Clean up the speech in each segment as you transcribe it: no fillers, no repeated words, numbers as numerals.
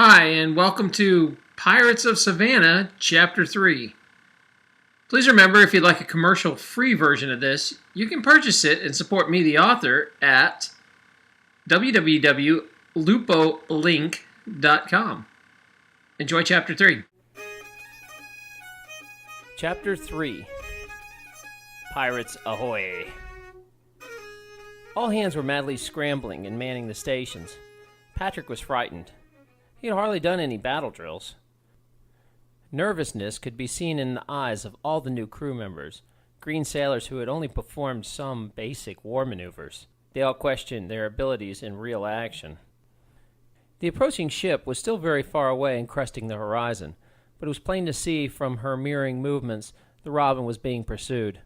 Hi, and welcome to Pirates of Savannah, Chapter 3. Please remember, if you'd like a commercial-free version of this, you can purchase it and support me, the author, at www.lupoliink.com. Enjoy Chapter 3. Chapter 3 Pirates Ahoy! All hands were madly scrambling and manning the stations. Patrick was frightened. He had hardly done any battle drills. Nervousness could be seen in the eyes of all the new crew members, green sailors who had only performed some basic war maneuvers. They all questioned their abilities in real action. The approaching ship was still very far away and cresting the horizon, but it was plain to see from her mirroring movements the Robin was being pursued.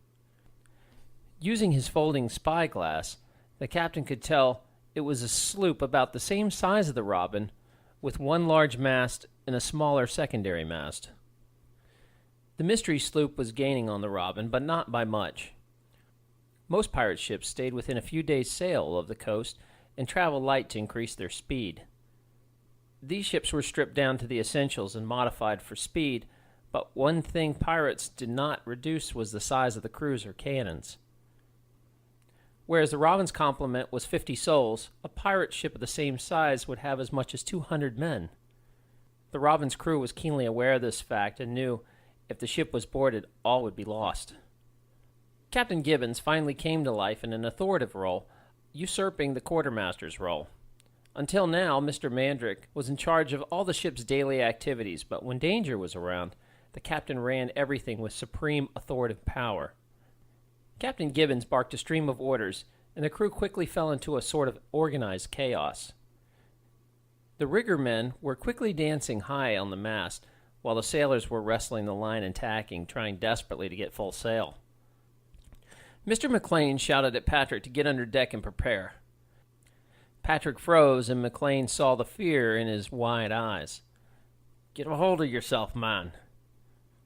Using his folding spyglass, the captain could tell it was a sloop about the same size as the Robin, with one large mast and a smaller secondary mast. The mystery sloop was gaining on the Robin, but not by much. Most pirate ships stayed within a few days' sail of the coast and traveled light to increase their speed. These ships were stripped down to the essentials and modified for speed, but one thing pirates did not reduce was the size of the crews or cannons. Whereas the Robin's complement was 50 souls, a pirate ship of the same size would have as much as 200 men. The Robin's crew was keenly aware of this fact and knew if the ship was boarded, all would be lost. Captain Gibbons finally came to life in an authoritative role, usurping the quartermaster's role. Until now, Mr. Mandrick was in charge of all the ship's daily activities, but when danger was around, the captain ran everything with supreme authoritative power. Captain Gibbons barked a stream of orders, and the crew quickly fell into a sort of organized chaos. The rigger men were quickly dancing high on the mast, while the sailors were wrestling the line and tacking, trying desperately to get full sail. Mr. McLean shouted at Patrick to get under deck and prepare. Patrick froze, and McLean saw the fear in his wide eyes. "Get a hold of yourself, man.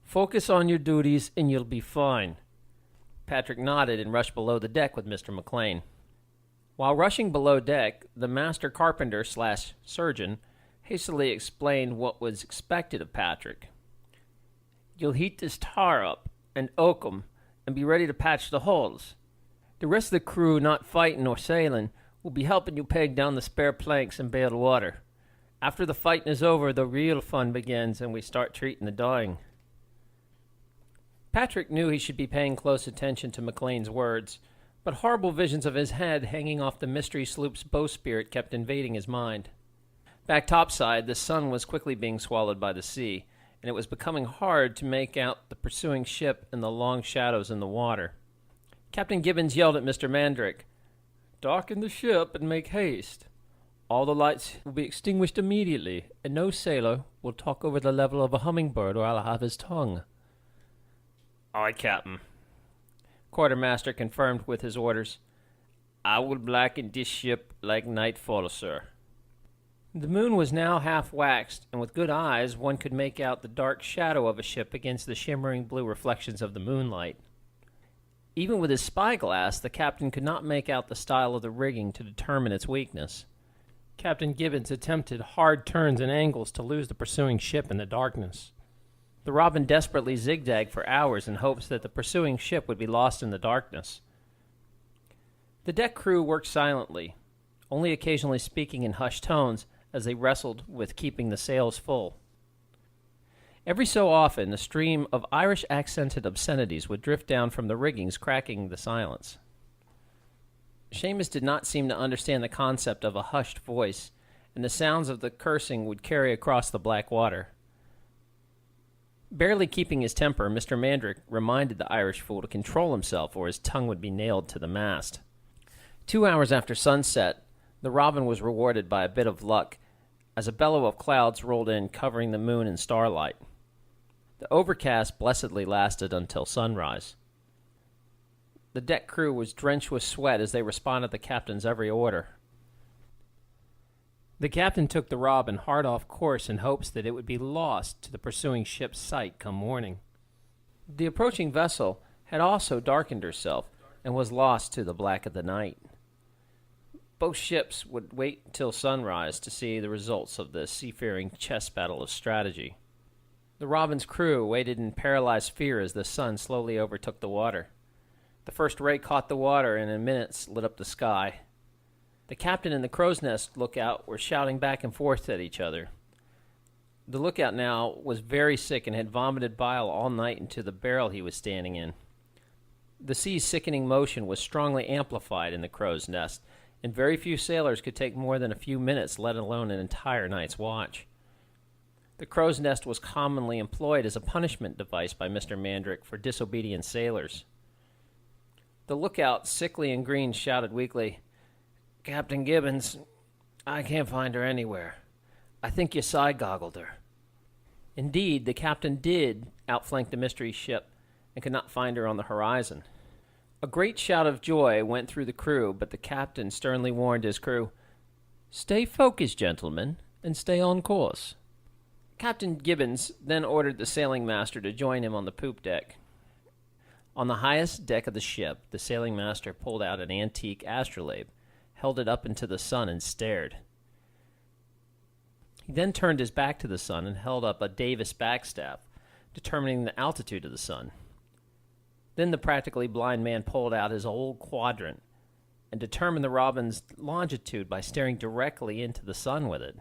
Focus on your duties, and you'll be fine." Patrick nodded and rushed below the deck with Mr. McLean. While rushing below deck, the master carpenter/surgeon hastily explained what was expected of Patrick. "You'll heat this tar up and oak 'em and be ready to patch the holes. The rest of the crew, not fighting or sailing, will be helping you peg down the spare planks and bale water. After the fighting is over, the real fun begins and we start treating the dying." Patrick knew he should be paying close attention to McLean's words, but horrible visions of his head hanging off the mystery sloop's bowsprit kept invading his mind. Back topside, the sun was quickly being swallowed by the sea, and it was becoming hard to make out the pursuing ship in the long shadows in the water. Captain Gibbons yelled at Mr. Mandrick, "Darken the ship and make haste. All the lights will be extinguished immediately, and no sailor will talk over the level of a hummingbird or I'll have his tongue." "Aye, Captain." Quartermaster confirmed with his orders. "I will blacken this ship like nightfall, sir." The moon was now half waxed, and with good eyes one could make out the dark shadow of a ship against the shimmering blue reflections of the moonlight. Even with his spyglass, the captain could not make out the style of the rigging to determine its weakness. Captain Gibbons attempted hard turns and angles to lose the pursuing ship in the darkness. The Robin desperately zigzagged for hours in hopes that the pursuing ship would be lost in the darkness. The deck crew worked silently, only occasionally speaking in hushed tones as they wrestled with keeping the sails full. Every so often, a stream of Irish-accented obscenities would drift down from the riggings, cracking the silence. Seamus did not seem to understand the concept of a hushed voice, and the sounds of the cursing would carry across the black water. Barely keeping his temper, Mr. Mandrick reminded the Irish fool to control himself or his tongue would be nailed to the mast. 2 hours after sunset, the Robin was rewarded by a bit of luck as a bellow of clouds rolled in, covering the moon in starlight. The overcast blessedly lasted until sunrise. The deck crew was drenched with sweat as they responded to the captain's every order. The captain took the Robin hard off course in hopes that it would be lost to the pursuing ship's sight come morning. The approaching vessel had also darkened herself and was lost to the black of the night. Both ships would wait until sunrise to see the results of the seafaring chess battle of strategy. The Robin's crew waited in paralyzed fear as the sun slowly overtook the water. The first ray caught the water and in minutes lit up the sky. The captain and the crow's nest lookout were shouting back and forth at each other. The lookout now was very sick and had vomited bile all night into the barrel he was standing in. The sea's sickening motion was strongly amplified in the crow's nest, and very few sailors could take more than a few minutes, let alone an entire night's watch. The crow's nest was commonly employed as a punishment device by Mr. Mandrick for disobedient sailors. The lookout, sickly and green, shouted weakly, "Captain Gibbons, I can't find her anywhere. I think you side-goggled her." Indeed, the captain did outflank the mystery ship and could not find her on the horizon. A great shout of joy went through the crew, but the captain sternly warned his crew, "Stay focused, gentlemen, and stay on course." Captain Gibbons then ordered the sailing master to join him on the poop deck. On the highest deck of the ship, the sailing master pulled out an antique astrolabe, held it up into the sun, and stared. He then turned his back to the sun and held up a Davis backstaff, determining the altitude of the sun. Then the practically blind man pulled out his old quadrant and determined the Robin's longitude by staring directly into the sun with it.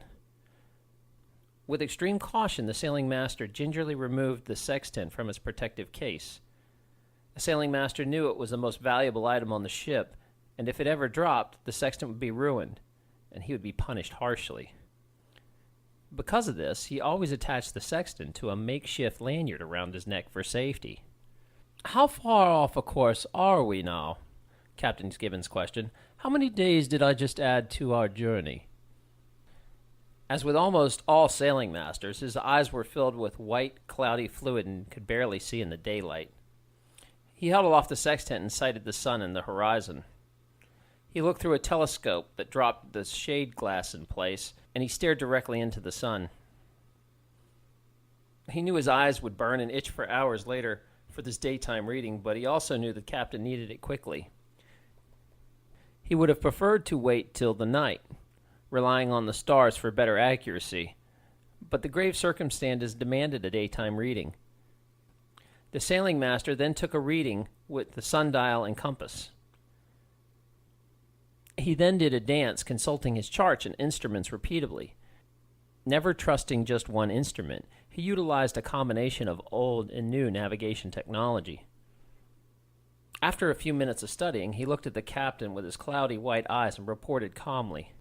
With extreme caution, the sailing master gingerly removed the sextant from its protective case. The sailing master knew it was the most valuable item on the ship, and if it ever dropped, the sextant would be ruined, and he would be punished harshly. Because of this, he always attached the sextant to a makeshift lanyard around his neck for safety. "How far off a course are we now?" Captain Gibbons questioned. "How many days did I just add to our journey?" As with almost all sailing masters, his eyes were filled with white, cloudy fluid and could barely see in the daylight. He held aloft the sextant and sighted the sun and the horizon. He looked through a telescope that dropped the shade glass in place, and he stared directly into the sun. He knew his eyes would burn and itch for hours later for this daytime reading, but he also knew the captain needed it quickly. He would have preferred to wait till the night, relying on the stars for better accuracy, but the grave circumstances demanded a daytime reading. The sailing master then took a reading with the sundial and compass. He then did a dance, consulting his charts and instruments repeatedly. Never trusting just one instrument, he utilized a combination of old and new navigation technology. After a few minutes of studying, he looked at the captain with his cloudy white eyes and reported calmly,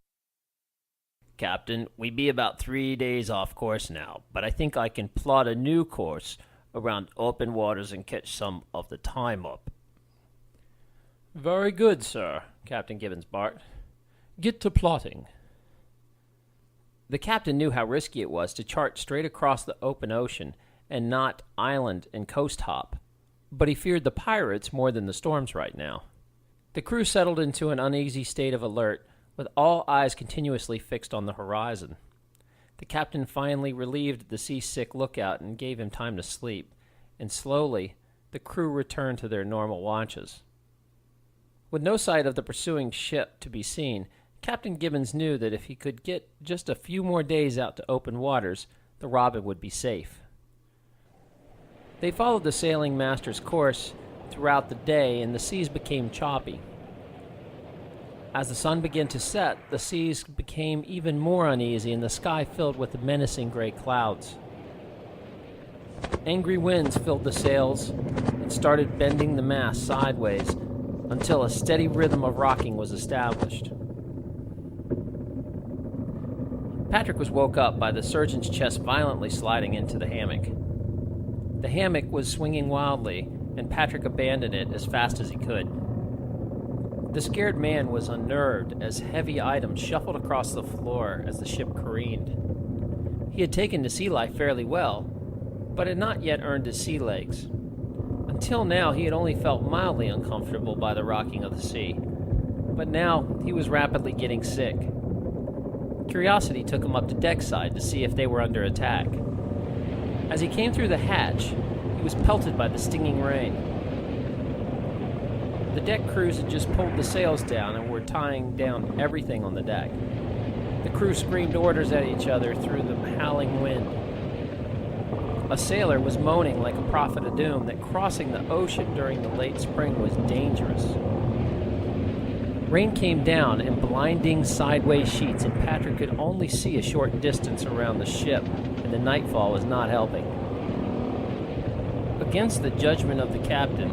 "Captain, we be about 3 days off course now, but I think I can plot a new course around open waters and catch some of the time up." "Very good, sir," Captain Gibbons barked. "Get to plotting." The captain knew how risky it was to chart straight across the open ocean and not island and coast hop, but he feared the pirates more than the storms right now. The crew settled into an uneasy state of alert, with all eyes continuously fixed on the horizon. The captain finally relieved the seasick lookout and gave him time to sleep, and slowly the crew returned to their normal watches. With no sight of the pursuing ship to be seen, Captain Gibbons knew that if he could get just a few more days out to open waters, the Robin would be safe. They followed the sailing master's course throughout the day, and the seas became choppy. As the sun began to set, the seas became even more uneasy and the sky filled with menacing gray clouds. Angry winds filled the sails and started bending the mast sideways until a steady rhythm of rocking was established. Patrick was woke up by the surgeon's chest violently sliding into the hammock. The hammock was swinging wildly, and Patrick abandoned it as fast as he could. The scared man was unnerved as heavy items shuffled across the floor as the ship careened. He had taken to sea life fairly well, but had not yet earned his sea legs. Until now, he had only felt mildly uncomfortable by the rocking of the sea, but now he was rapidly getting sick. Curiosity took him up to deckside to see if they were under attack. As he came through the hatch, he was pelted by the stinging rain. The deck crews had just pulled the sails down and were tying down everything on the deck. The crew screamed orders at each other through the howling wind. A sailor was moaning like a prophet of doom that crossing the ocean during the late spring was dangerous. Rain came down in blinding sideways sheets, and Patrick could only see a short distance around the ship, and the nightfall was not helping. Against the judgment of the captain,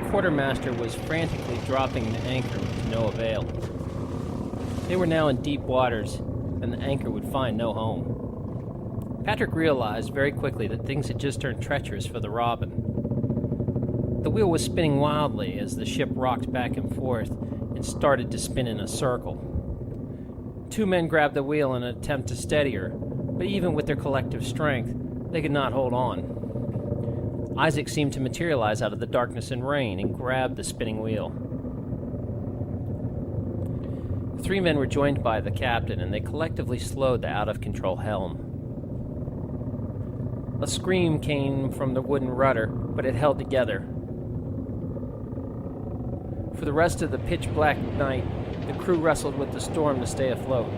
the quartermaster was frantically dropping the anchor to no avail. They were now in deep waters, and the anchor would find no home. Patrick realized very quickly that things had just turned treacherous for the Robin. The wheel was spinning wildly as the ship rocked back and forth and started to spin in a circle. Two men grabbed the wheel in an attempt to steady her, but even with their collective strength, they could not hold on. Isaac seemed to materialize out of the darkness and rain and grabbed the spinning wheel. The three men were joined by the captain, and they collectively slowed the out-of-control helm. A scream came from the wooden rudder, but it held together. For the rest of the pitch-black night, the crew wrestled with the storm to stay afloat.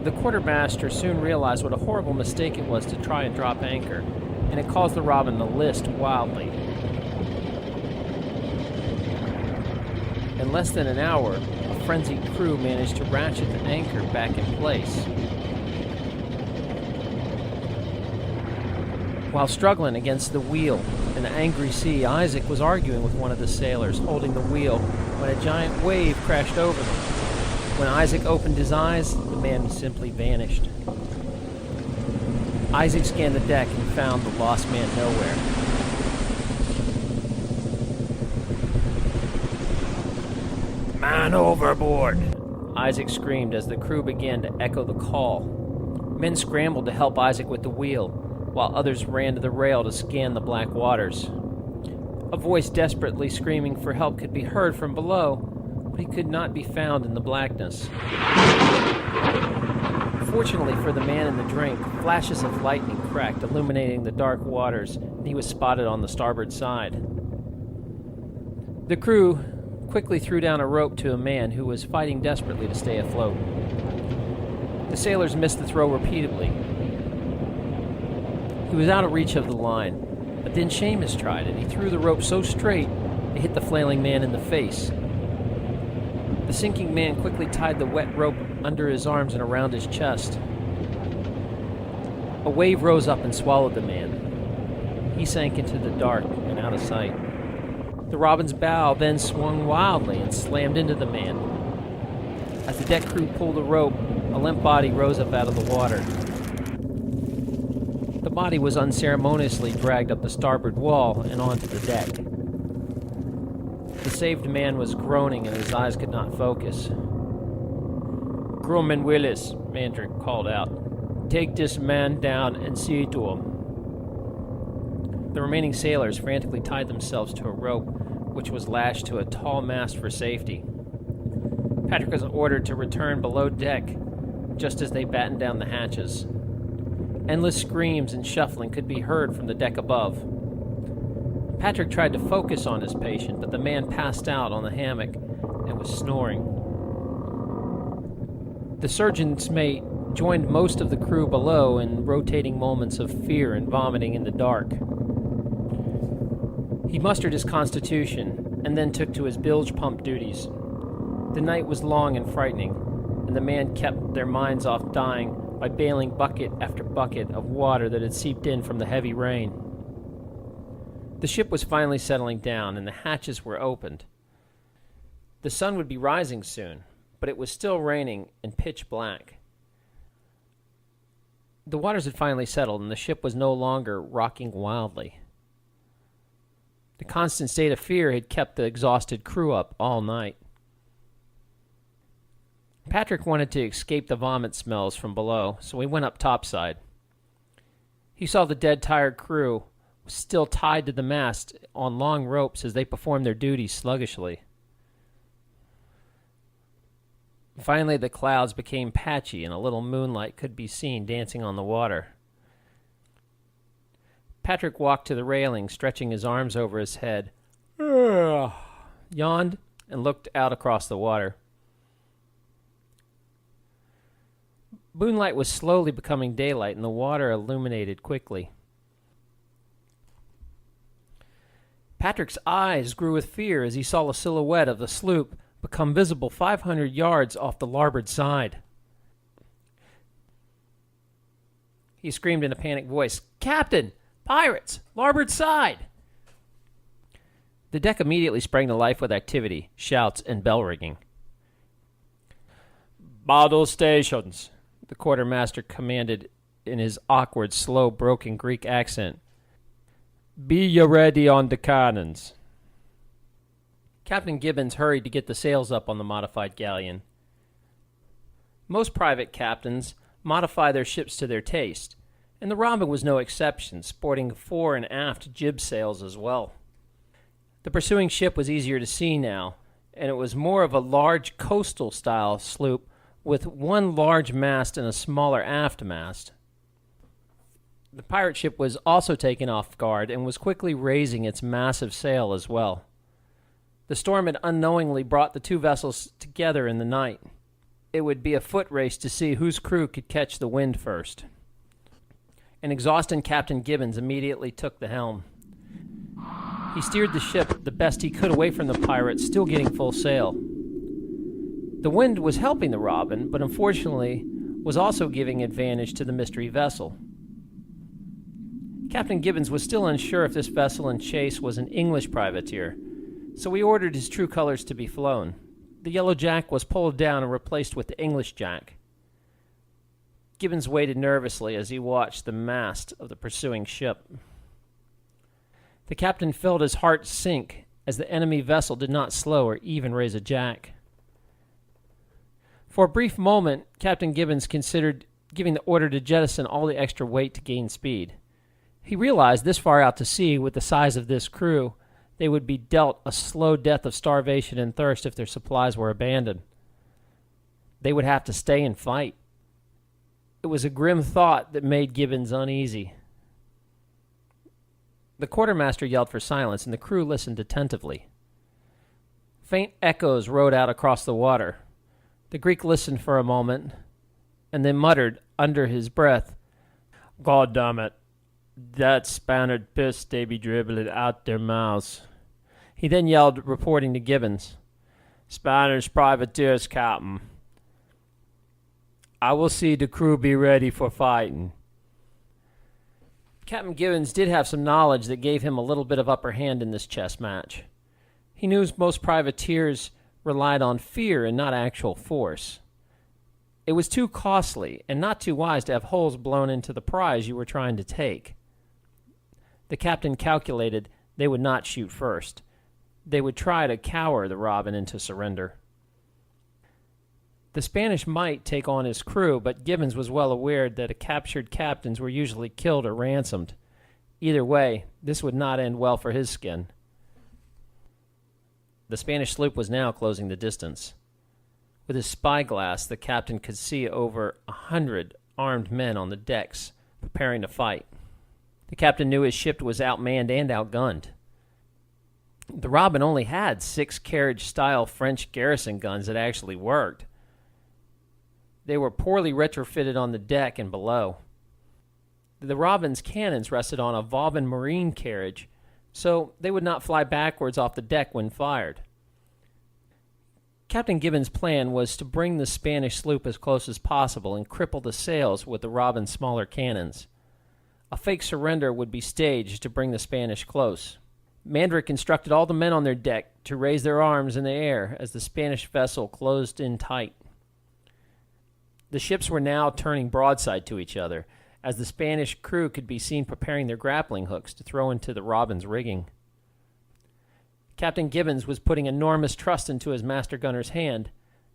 The quartermaster soon realized what a horrible mistake it was to try and drop anchor, and it caused the Robin to list wildly. In less than an hour, a frenzied crew managed to ratchet the anchor back in place. While struggling against the wheel and the angry sea, Isaac was arguing with one of the sailors holding the wheel when a giant wave crashed over them. When Isaac opened his eyes, the man simply vanished. Isaac scanned the deck and found the lost man nowhere. "Man overboard!" Isaac screamed as the crew began to echo the call. Men scrambled to help Isaac with the wheel, while others ran to the rail to scan the black waters. A voice desperately screaming for help could be heard from below, but he could not be found in the blackness. Fortunately for the man in the drink, flashes of lightning cracked, illuminating the dark waters, and he was spotted on the starboard side. The crew quickly threw down a rope to a man who was fighting desperately to stay afloat. The sailors missed the throw repeatedly. He was out of reach of the line, but then Seamus tried, and he threw the rope so straight it hit the flailing man in the face. The sinking man quickly tied the wet rope under his arms and around his chest. A wave rose up and swallowed the man. He sank into the dark and out of sight. The Robin's bow then swung wildly and slammed into the man. As the deck crew pulled the rope, a limp body rose up out of the water. The body was unceremoniously dragged up the starboard wall and onto the deck. The saved man was groaning and his eyes could not focus. "Grum and Willis," Mandrake called out. "Take this man down and see to him." The remaining sailors frantically tied themselves to a rope, which was lashed to a tall mast for safety. Patrick was ordered to return below deck just as they battened down the hatches. Endless screams and shuffling could be heard from the deck above. Patrick tried to focus on his patient, but the man passed out on the hammock and was snoring. The surgeon's mate joined most of the crew below in rotating moments of fear and vomiting in the dark. He mustered his constitution and then took to his bilge pump duties. The night was long and frightening, and the men kept their minds off dying by bailing bucket after bucket of water that had seeped in from the heavy rain. The ship was finally settling down, and the hatches were opened. The sun would be rising soon, but it was still raining and pitch black. The waters had finally settled, and the ship was no longer rocking wildly. The constant state of fear had kept the exhausted crew up all night. Patrick wanted to escape the vomit smells from below, so he went up topside. He saw the dead, tired crew still tied to the mast on long ropes as they performed their duties sluggishly. Finally, the clouds became patchy and a little moonlight could be seen dancing on the water. Patrick walked to the railing, stretching his arms over his head. yawned, and looked out across the water. Moonlight was slowly becoming daylight, and the water illuminated quickly. Patrick's eyes grew with fear as he saw the silhouette of the sloop become visible 500 yards off the larboard side. He screamed in a panicked voice, "Captain! Pirates! Larboard side!" The deck immediately sprang to life with activity, shouts, and bell ringing. "Battle stations," the quartermaster commanded in his awkward, slow, broken Greek accent. "Be ye ready on the cannons." Captain Gibbons hurried to get the sails up on the modified galleon. Most private captains modify their ships to their taste, and the Robin was no exception, sporting fore and aft jib sails as well. The pursuing ship was easier to see now, and it was more of a large coastal-style sloop with one large mast and a smaller aft mast. The pirate ship was also taken off guard and was quickly raising its massive sail as well. The storm had unknowingly brought the two vessels together in the night. It would be a foot race to see whose crew could catch the wind first. An exhausted Captain Gibbons immediately took the helm. He steered the ship the best he could away from the pirates, still getting full sail. The wind was helping the Robin, but unfortunately was also giving advantage to the mystery vessel. Captain Gibbons was still unsure if this vessel in chase was an English privateer, so he ordered his true colors to be flown. The yellow jack was pulled down and replaced with the English jack. Gibbons waited nervously as he watched the mast of the pursuing ship. The captain felt his heart sink as the enemy vessel did not slow or even raise a jack. For a brief moment, Captain Gibbons considered giving the order to jettison all the extra weight to gain speed. He realized this far out to sea, with the size of this crew, they would be dealt a slow death of starvation and thirst if their supplies were abandoned. They would have to stay and fight. It was a grim thought that made Gibbons uneasy. The quartermaster yelled for silence, and the crew listened attentively. Faint echoes rode out across the water. The Greek listened for a moment, and then muttered under his breath, "God damn it, that Spaniard piss they be dribbling out their mouths." He then yelled, reporting to Gibbons, "Spanish privateers, Captain. I will see the crew be ready for fighting." Captain Gibbons did have some knowledge that gave him a little bit of upper hand in this chess match. He knew most privateers relied on fear and not actual force. It was too costly and not too wise to have holes blown into the prize you were trying to take. The captain calculated they would not shoot first. They would try to cower the Robin into surrender. The Spanish might take on his crew, but Gibbons was well aware that captured captains were usually killed or ransomed. Either way, this would not end well for his skin. The Spanish sloop was now closing the distance. With his spyglass, the captain could see over 100 armed men on the decks, preparing to fight. The captain knew his ship was outmanned and outgunned. The Robin only had 6 carriage-style French garrison guns that actually worked. They were poorly retrofitted on the deck and below. The Robin's cannons rested on a Vauban marine carriage, so they would not fly backwards off the deck when fired. Captain Gibbons' plan was to bring the Spanish sloop as close as possible and cripple the sails with the Robin's smaller cannons. A fake surrender would be staged to bring the Spanish close. Mandrake instructed all the men on their deck to raise their arms in the air as the Spanish vessel closed in tight. The ships were now turning broadside to each other, as the Spanish crew could be seen preparing their grappling hooks to throw into the Robin's rigging. Captain Gibbons was putting enormous trust into his master gunner's hand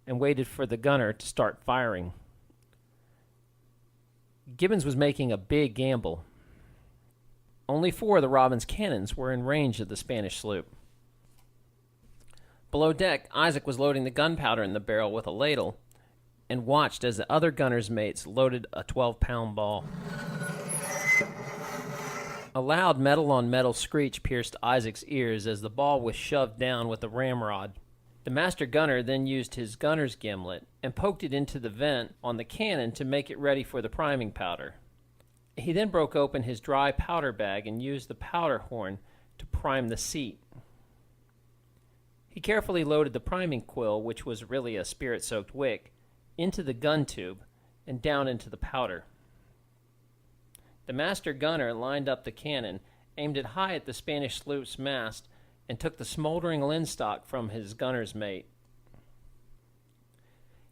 and waited for the gunner to start firing. Gibbons was making a big gamble. Only 4 of the Robin's cannons were in range of the Spanish sloop. Below deck, Isaac was loading the gunpowder in the barrel with a ladle and watched as the other gunner's mates loaded a 12-pound ball. A loud metal-on-metal screech pierced Isaac's ears as the ball was shoved down with a ramrod. The master gunner then used his gunner's gimlet and poked it into the vent on the cannon to make it ready for the priming powder. He then broke open his dry powder bag and used the powder horn to prime the seat. He carefully loaded the priming quill, which was really a spirit-soaked wick, into the gun tube and down into the powder. The master gunner lined up the cannon, aimed it high at the Spanish sloop's mast, and took the smoldering linstock from his gunner's mate.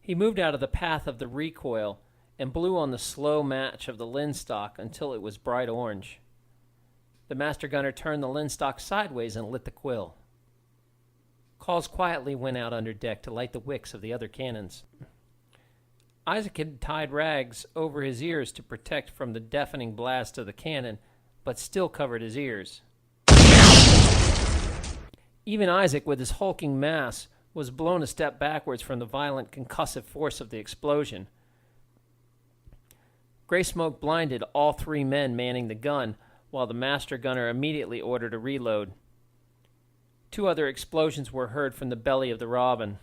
He moved out of the path of the recoil and blew on the slow match of the linstock until it was bright orange. The master gunner turned the linstock sideways and lit the quill. Calls quietly went out under deck to light the wicks of the other cannons. Isaac had tied rags over his ears to protect from the deafening blast of the cannon, but still covered his ears. Even Isaac, with his hulking mass, was blown a step backwards from the violent concussive force of the explosion. Gray smoke blinded all 3 men manning the gun, while the master gunner immediately ordered a reload. 2 other explosions were heard from the belly of the Robin.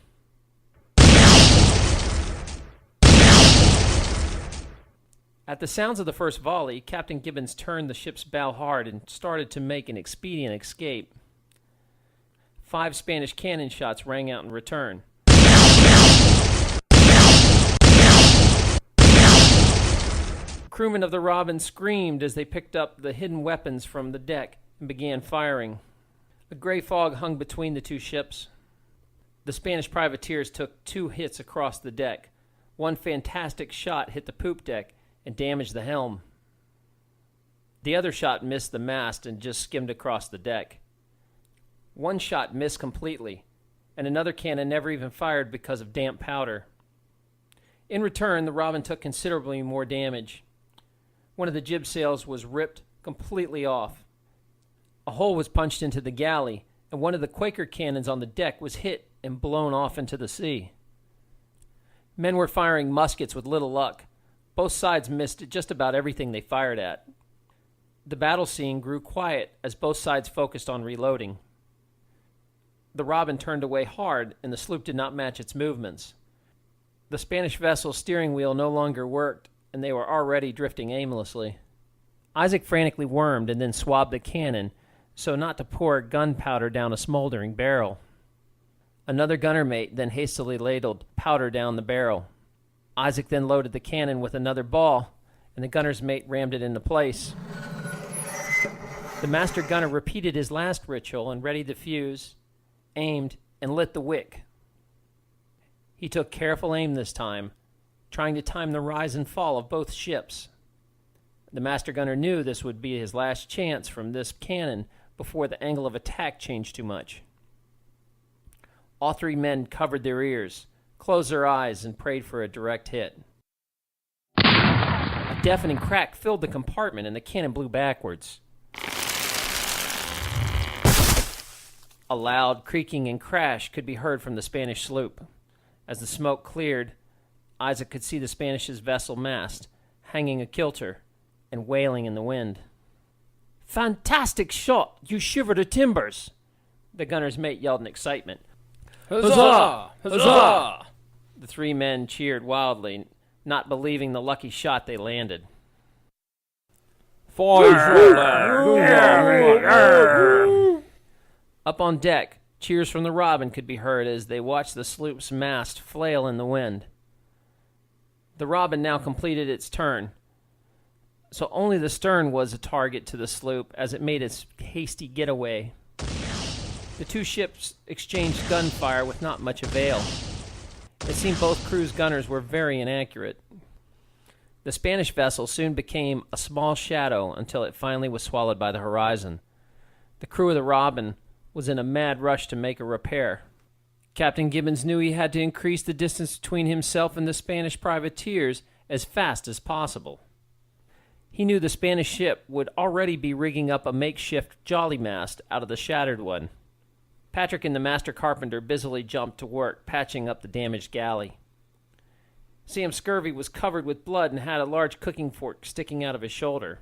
At the sounds of the first volley, Captain Gibbons turned the ship's bow hard and started to make an expedient escape. 5 Spanish cannon shots rang out in return. Crewmen of the Robin screamed as they picked up the hidden weapons from the deck and began firing. A gray fog hung between the 2 ships. The Spanish privateers took 2 hits across the deck. One fantastic shot hit the poop deck and damaged the helm. The other shot missed the mast and just skimmed across the deck. One shot missed completely, and another cannon never even fired because of damp powder. In return, the Robin took considerably more damage. One of the jib sails was ripped completely off. A hole was punched into the galley, and one of the Quaker cannons on the deck was hit and blown off into the sea. Men were firing muskets with little luck. Both sides missed just about everything they fired at. The battle scene grew quiet as both sides focused on reloading. The Robin turned away hard, and the sloop did not match its movements. The Spanish vessel's steering wheel no longer worked, and they were already drifting aimlessly. Isaac frantically wormed and then swabbed the cannon, so not to pour gunpowder down a smoldering barrel. Another gunner mate then hastily ladled powder down the barrel. Isaac then loaded the cannon with another ball, and the gunner's mate rammed it into place. The master gunner repeated his last ritual and readied the fuse, aimed, and lit the wick. He took careful aim this time, trying to time the rise and fall of both ships. The master gunner knew this would be his last chance from this cannon before the angle of attack changed too much. All 3 men covered their ears, closed their eyes, and prayed for a direct hit. A deafening crack filled the compartment, and the cannon blew backwards. A loud creaking and crash could be heard from the Spanish sloop. As the smoke cleared, Isaac could see the Spanish's vessel mast, hanging a kilter and wailing in the wind. "Fantastic shot! You shiver the timbers!" The gunner's mate yelled in excitement. "Huzzah! Huzzah!" The 3 men cheered wildly, not believing the lucky shot they landed. "Fire!" Up on deck, cheers from the Robin could be heard as they watched the sloop's mast flail in the wind. The Robin now completed its turn, so only the stern was a target to the sloop as it made its hasty getaway. The 2 ships exchanged gunfire with not much avail. It seemed both crews' gunners were very inaccurate. The Spanish vessel soon became a small shadow until it finally was swallowed by the horizon. The crew of the Robin was in a mad rush to make a repair. Captain Gibbons knew he had to increase the distance between himself and the Spanish privateers as fast as possible. He knew the Spanish ship would already be rigging up a makeshift jolly mast out of the shattered one. Patrick and the master carpenter busily jumped to work patching up the damaged galley. Sam Scurvy was covered with blood and had a large cooking fork sticking out of his shoulder.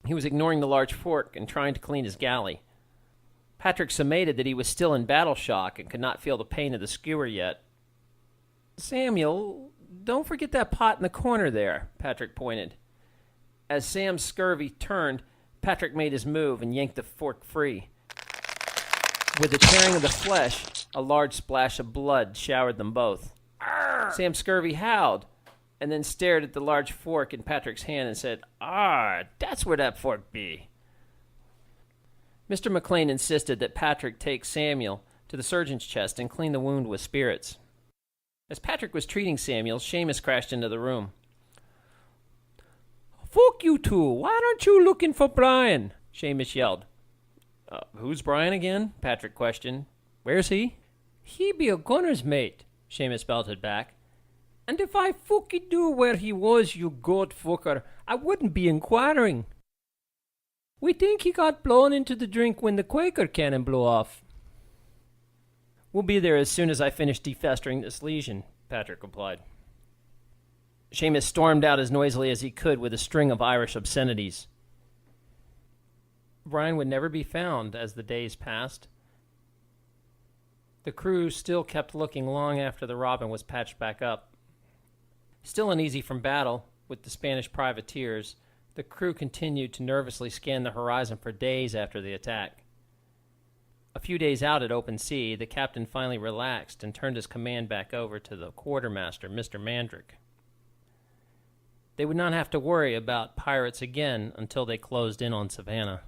He was ignoring the large fork and trying to clean his galley. Patrick summated that he was still in battle shock and could not feel the pain of the skewer yet. "Samuel, don't forget that pot in the corner there," Patrick pointed. As Sam's scurvy turned, Patrick made his move and yanked the fork free. With the tearing of the flesh, a large splash of blood showered them both. Sam Scurvy howled, and then stared at the large fork in Patrick's hand and said, That's where that fork be." Mr. McLean insisted that Patrick take Samuel to the surgeon's chest and clean the wound with spirits. As Patrick was treating Samuel, Seamus crashed into the room. "Fuck you two, why aren't you looking for Brian?" Seamus yelled. Who's Brian again?" Patrick questioned. "Where's he?" "He be a gunner's mate," Seamus belted back. "And if I fucking knew where he was, you goat fucker, I wouldn't be inquiring. We think he got blown into the drink when the Quaker cannon blew off." "We'll be there as soon as I finish defestering this lesion," Patrick replied. Seamus stormed out as noisily as he could with a string of Irish obscenities. Brian would never be found as the days passed. The crew still kept looking long after the Robin was patched back up. Still uneasy from battle with the Spanish privateers, the crew continued to nervously scan the horizon for days after the attack. A few days out at open sea, the captain finally relaxed and turned his command back over to the quartermaster, Mr. Mandrick. They would not have to worry about pirates again until they closed in on Savannah.